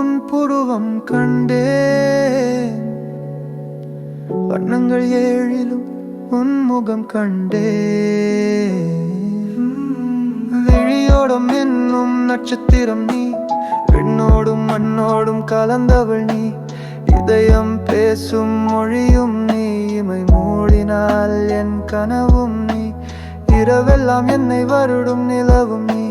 உன் புருவம் கண்டேன், வண்ணங்கள் ஏழிலும் உன் முகம் கண்டேன். விழியோடும் என்னும் நட்சத்திரம் நீ, விண்ணோடும் மண்ணோடும் கலந்தவள் நீ, இதயம் பேசும் மொழியும் நீ, இமை மூடினால் என் கனவும் நீ, இரவெல்லாம் என்னை வருடும் நிலவும் நீ,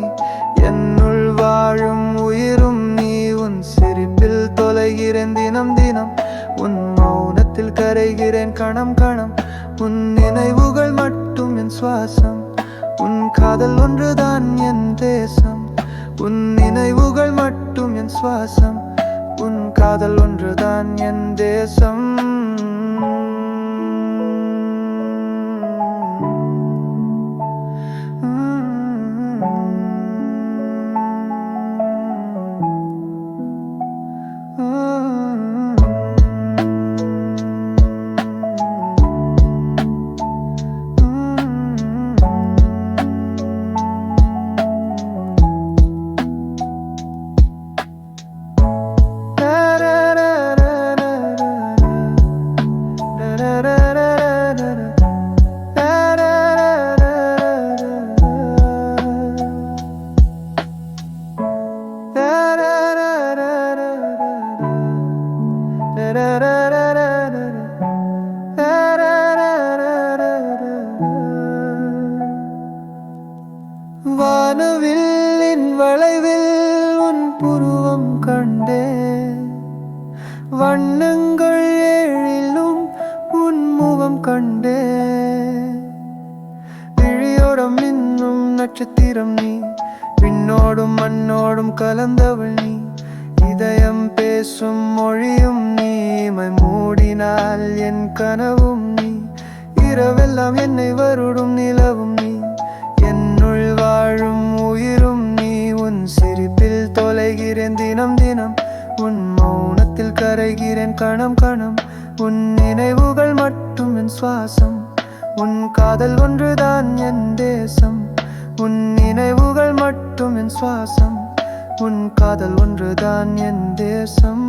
என்னுள் வாழும் உயிரும் நீ. உன் சிரிப்பில் தொலைகிறேன் தினம் தினம், உன் மௌனத்தில் கரைகிறேன் கணம் கணம், உன் நினைவுகள் மட்டும் என் சுவாசம், உன் காதல் ஒன்றுதான் என் தேசம். உன் நினைவுகள் மட்டும் என் சுவாசம், உன் காதல் ஒன்றுதான் என் தேசம். வானவில்லின் வளைவில் உன் புருவம் கண்டேன், வண்ணங்கள் ஏழிலும் உன் முகம் கண்டேன். விழியோடும் இன்னும் நட்சத்திரம் நீ, விண்ணோடும் மண்ணோடும் கலந்தவள் நீ, இதயம் பேசும் மொழியும் நீ, இமை மூடினால் என் கனவும் நீ, இரவெல்லாம் என்னை வருடும் நிலவும் நீ, என்னுள் வாழும் உயிரும் நீ. உன் சிரிப்பில் தொலைகிறேன் தினம் தினம், உன் மௌனத்தில் கரைகிறேன் கணம் கணம், உன் நினைவுகள் மட்டும் என் சுவாசம், உன் காதல் ஒன்றுதான் என் தேசம். உன் நினைவுகள் மட்டும் என் சுவாசம், உன் காதல் ஒன்றுதான் என் தேசம்.